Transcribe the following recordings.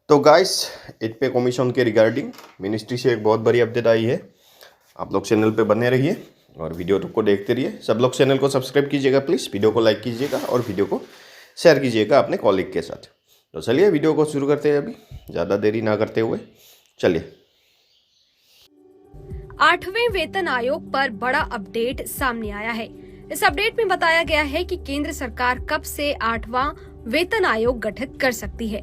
तो guys, it पे commission के रिगार्डिंग मिनिस्ट्री से एक बहुत बड़ी अपडेट आई है। आप लोग चैनल पे बने रहिए और वीडियो को देखते रहिए। सब लोग चैनल को सब्सक्राइब कीजिएगा प्लीज़, वीडियो को लाइक कीजिएगा और वीडियो को शेयर कीजिएगा अपने कॉलीग के साथ। तो चलिए वीडियो को शुरू करते हैं, अभी ज़्यादा देरी ना करते हुए चलिए। 8वें वेतन आयोग पर बड़ा अपडेट सामने आया है। इस अपडेट में बताया गया है कि केंद्र सरकार कब से 8वां वेतन आयोग गठित कर सकती है।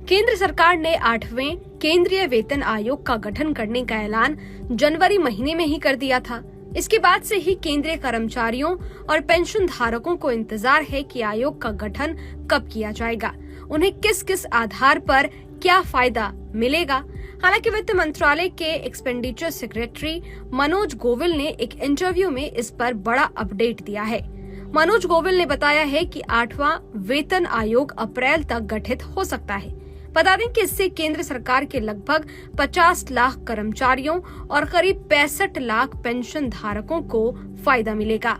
केंद्र सरकार ने 8वें केंद्रीय वेतन आयोग का गठन करने का ऐलान जनवरी महीने में ही कर दिया था। इसके बाद से ही केंद्रीय कर्मचारियों और पेंशन धारकों को इंतजार है कि आयोग का गठन कब किया जाएगा, उन्हें किस किस आधार पर क्या फायदा मिलेगा। हालांकि वित्त मंत्रालय के एक्सपेंडिचर सेक्रेटरी मनोज गोविल ने एक इंटरव्यू में इस पर बड़ा अपडेट दिया है। मनोज गोविल ने बताया है कि 8वां वेतन आयोग अप्रैल तक गठित हो सकता है। बता दें कि इससे केंद्र सरकार के लगभग 50 लाख कर्मचारियों और करीब 65 लाख पेंशन धारकों को फायदा मिलेगा।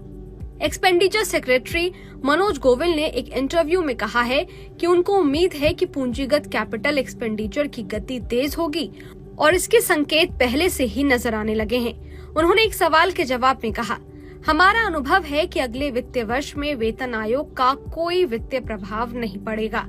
एक्सपेंडिचर सेक्रेटरी मनोज गोविल ने एक इंटरव्यू में कहा है कि उनको उम्मीद है कि पूंजीगत कैपिटल एक्सपेंडिचर की गति तेज होगी और इसके संकेत पहले से ही नजर आने लगे हैं। उन्होंने एक सवाल के जवाब में कहा, हमारा अनुभव है कि अगले वित्तीय वर्ष में वेतन आयोग का कोई वित्तीय प्रभाव नहीं पड़ेगा।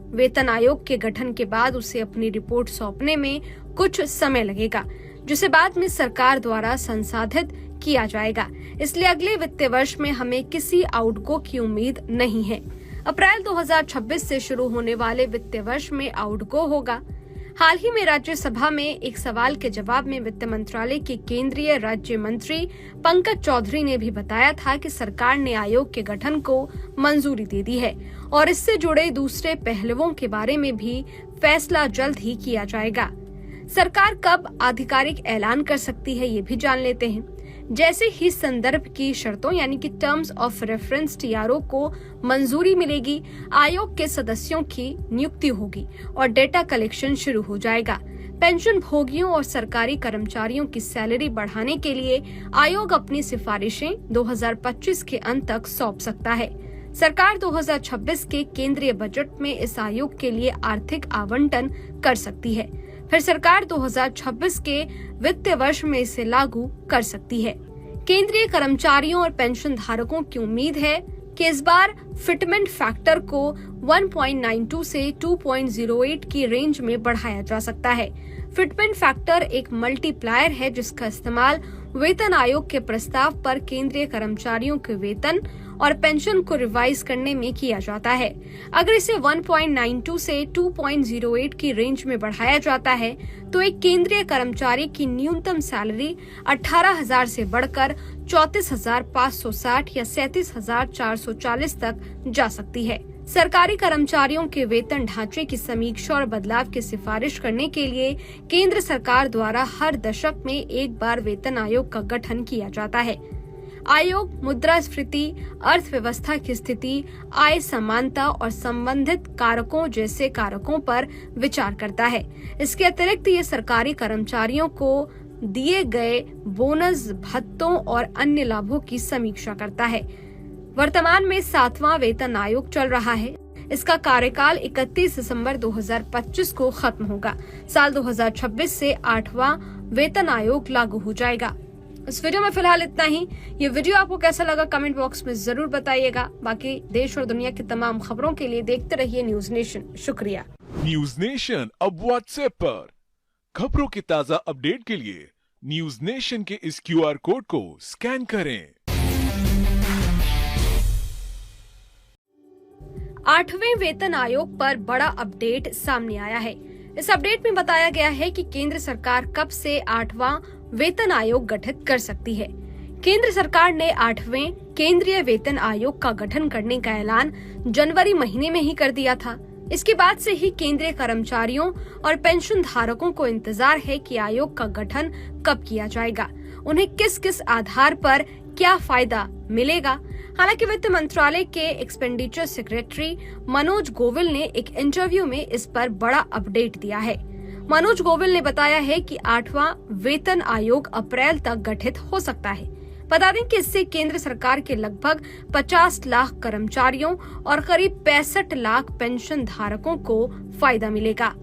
वेतन आयोग के गठन के बाद उसे अपनी रिपोर्ट सौंपने में कुछ समय लगेगा, जिसे बाद में सरकार द्वारा संसाधित किया जाएगा। इसलिए अगले वित्तीय वर्ष में हमें किसी आउटगो की उम्मीद नहीं है। अप्रैल 2026 से शुरू होने वाले वित्तीय वर्ष में आउटगो होगा। हाल ही में राज्यसभा में एक सवाल के जवाब में वित्त मंत्रालय के केंद्रीय राज्य मंत्री पंकज चौधरी ने भी बताया था कि सरकार ने आयोग के गठन को मंजूरी दे दी है और इससे जुड़े दूसरे पहलुओं के बारे में भी फैसला जल्द ही किया जाएगा। सरकार कब आधिकारिक ऐलान कर सकती है, ये भी जान लेते हैं। जैसे ही संदर्भ की शर्तों यानी कि टर्म्स ऑफ रेफरेंस टीआरओ को मंजूरी मिलेगी, आयोग के सदस्यों की नियुक्ति होगी और डेटा कलेक्शन शुरू हो जाएगा। पेंशन भोगियों और सरकारी कर्मचारियों की सैलरी बढ़ाने के लिए आयोग अपनी सिफारिशें 2025 के अंत तक सौंप सकता है। सरकार 2026 के केंद्रीय बजट में इस आयोग के लिए आर्थिक आवंटन कर सकती है। फिर सरकार 2026 के वित्तीय वर्ष में इसे लागू कर सकती है। केंद्रीय कर्मचारियों और पेंशन धारकों की उम्मीद है कि इस बार फिटमेंट फैक्टर को 1.92 से 2.08 की रेंज में बढ़ाया जा सकता है। फिटमेंट फैक्टर एक मल्टीप्लायर है जिसका इस्तेमाल वेतन आयोग के प्रस्ताव पर केंद्रीय कर्मचारियों के वेतन और पेंशन को रिवाइज करने में किया जाता है। अगर इसे 1.92 से 2.08 की रेंज में बढ़ाया जाता है तो एक केंद्रीय कर्मचारी की न्यूनतम सैलरी 18,000 से बढ़कर 34,560 या 37,440 तक जा सकती है। सरकारी कर्मचारियों के वेतन ढांचे की समीक्षा और बदलाव की सिफारिश करने के लिए केंद्र सरकार द्वारा हर दशक में एक बार वेतन आयोग का गठन किया जाता है। आयोग मुद्रास्फीति, अर्थव्यवस्था की स्थिति, आय समानता और संबंधित कारकों जैसे कारकों पर विचार करता है। इसके अतिरिक्त ये सरकारी कर्मचारियों को दिए गए बोनस, भत्तों और अन्य लाभों की समीक्षा करता है। वर्तमान में 7वां वेतन आयोग चल रहा है। इसका कार्यकाल 31 दिसंबर 2025 को खत्म होगा। साल 2026 से 8वां वेतन आयोग लागू हो जाएगा। इस वीडियो में फिलहाल इतना ही। ये वीडियो आपको कैसा लगा कमेंट बॉक्स में जरूर बताइएगा। बाकी देश और दुनिया की तमाम खबरों के लिए देखते रहिए न्यूज नेशन। शुक्रिया। न्यूज नेशन अब व्हाट्सएप पर खबरों की ताजा अपडेट के लिए न्यूज नेशन के इस QR कोड को स्कैन करें। 8वें वेतन आयोग पर बड़ा अपडेट सामने आया है। इस अपडेट में बताया गया है कि केंद्र सरकार कब से 8वां वेतन आयोग गठित कर सकती है। केंद्र सरकार ने 8वें केंद्रीय वेतन आयोग का गठन करने का ऐलान जनवरी महीने में ही कर दिया था। इसके बाद से ही केंद्रीय कर्मचारियों और पेंशन धारकों को इंतजार है कि आयोग का गठन कब किया जाएगा, उन्हें किस किस आधार पर क्या फायदा मिलेगा। हालांकि वित्त मंत्रालय के एक्सपेंडिचर सेक्रेटरी मनोज गोविल ने एक इंटरव्यू में इस पर बड़ा अपडेट दिया है। मनोज गोविल ने बताया है कि 8वां वेतन आयोग अप्रैल तक गठित हो सकता है। बता दें कि इससे केंद्र सरकार के लगभग 50 लाख कर्मचारियों और करीब 65 लाख पेंशन धारकों को फायदा मिलेगा।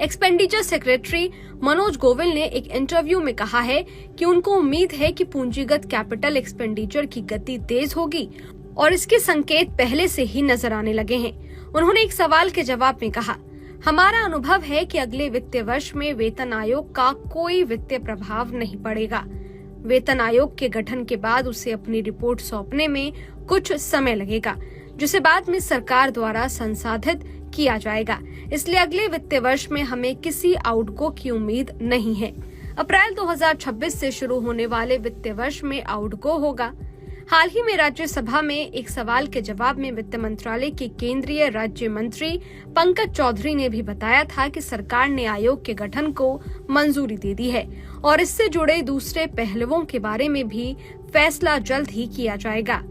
एक्सपेंडिचर सेक्रेटरी मनोज गोविल ने एक इंटरव्यू में कहा है कि उनको उम्मीद है कि पूंजीगत कैपिटल एक्सपेंडिचर की गति तेज होगी और इसके संकेत पहले से ही नजर आने लगे हैं। उन्होंने एक सवाल के जवाब में कहा, हमारा अनुभव है कि अगले वित्तीय वर्ष में वेतन आयोग का कोई वित्तीय प्रभाव नहीं पड़ेगा। वेतन आयोग के गठन के बाद उसे अपनी रिपोर्ट सौंपने में कुछ समय लगेगा, जिसे बाद में सरकार द्वारा संसाधित किया जाएगा। इसलिए अगले वित्तीय वर्ष में हमें किसी आउटगो की उम्मीद नहीं है। अप्रैल 2026 से शुरू होने वाले वित्तीय वर्ष में आउटगो होगा। हाल ही में राज्यसभा में एक सवाल के जवाब में वित्त मंत्रालय के केंद्रीय राज्य मंत्री पंकज चौधरी ने भी बताया था कि सरकार ने आयोग के गठन को मंजूरी दे दी है और इससे जुड़े दूसरे पहलुओं के बारे में भी फैसला जल्द ही किया जाएगा।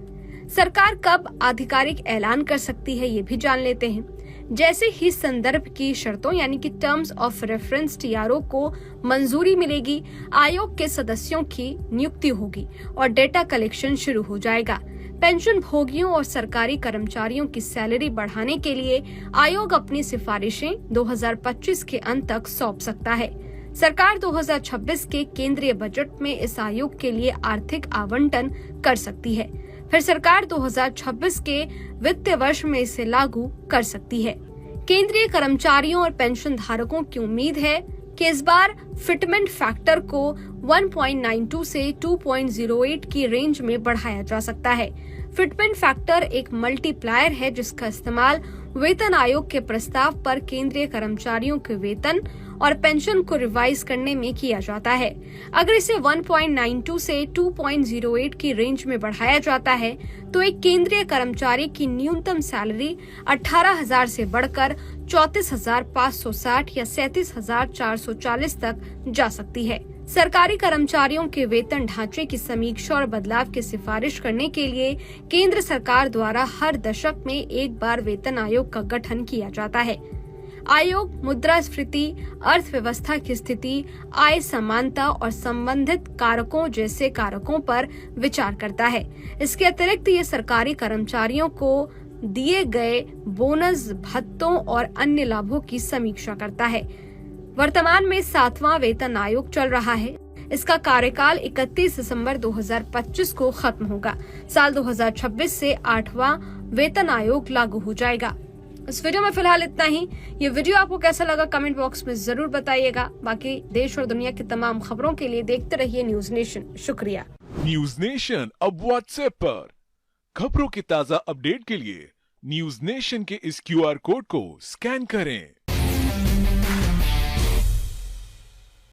सरकार कब आधिकारिक ऐलान कर सकती है, ये भी जान लेते हैं। जैसे ही संदर्भ की शर्तों यानी कि टर्म्स ऑफ रेफरेंस टीआरओ को मंजूरी मिलेगी, आयोग के सदस्यों की नियुक्ति होगी और डेटा कलेक्शन शुरू हो जाएगा। पेंशन भोगियों और सरकारी कर्मचारियों की सैलरी बढ़ाने के लिए आयोग अपनी सिफारिशें 2025 के अंत तक सौंप सकता है। सरकार 2026 के केंद्रीय बजट में इस आयोग के लिए आर्थिक आवंटन कर सकती है। फिर सरकार 2026 के वित्तीय वर्ष में इसे लागू कर सकती है। केंद्रीय कर्मचारियों और पेंशन धारकों की उम्मीद है कि इस बार फिटमेंट फैक्टर को 1.92 से 2.08 की रेंज में बढ़ाया जा सकता है। फिटमेंट फैक्टर एक मल्टीप्लायर है जिसका इस्तेमाल वेतन आयोग के प्रस्ताव पर केंद्रीय कर्मचारियों के वेतन और पेंशन को रिवाइज करने में किया जाता है। अगर इसे 1.92 से 2.08 की रेंज में बढ़ाया जाता है तो एक केंद्रीय कर्मचारी की न्यूनतम सैलरी 18,000 से बढ़कर 34,560 या 37,440 तक जा सकती है। सरकारी कर्मचारियों के वेतन ढांचे की समीक्षा और बदलाव की सिफारिश करने के लिए केंद्र सरकार द्वारा हर दशक में एक बार वेतन आयोग का गठन किया जाता है। आयोग मुद्रास्फीति, अर्थव्यवस्था की स्थिति, आय समानता और संबंधित कारकों जैसे कारकों पर विचार करता है। इसके अतिरिक्त ये सरकारी कर्मचारियों को दिए गए बोनस, भत्तों और अन्य लाभों की समीक्षा करता है। वर्तमान में 7वां वेतन आयोग चल रहा है। इसका कार्यकाल 31 दिसंबर 2025 को खत्म होगा। साल 2026 से 8वां वेतन आयोग लागू हो जाएगा। इस वीडियो में फिलहाल इतना ही। ये वीडियो आपको कैसा लगा कमेंट बॉक्स में जरूर बताइएगा। बाकी देश और दुनिया की तमाम खबरों के लिए देखते रहिए न्यूज नेशन। शुक्रिया। न्यूज नेशन अब व्हाट्सएप पर खबरों की ताजा अपडेट के लिए न्यूज नेशन के इस क्यूआर कोड को स्कैन करें।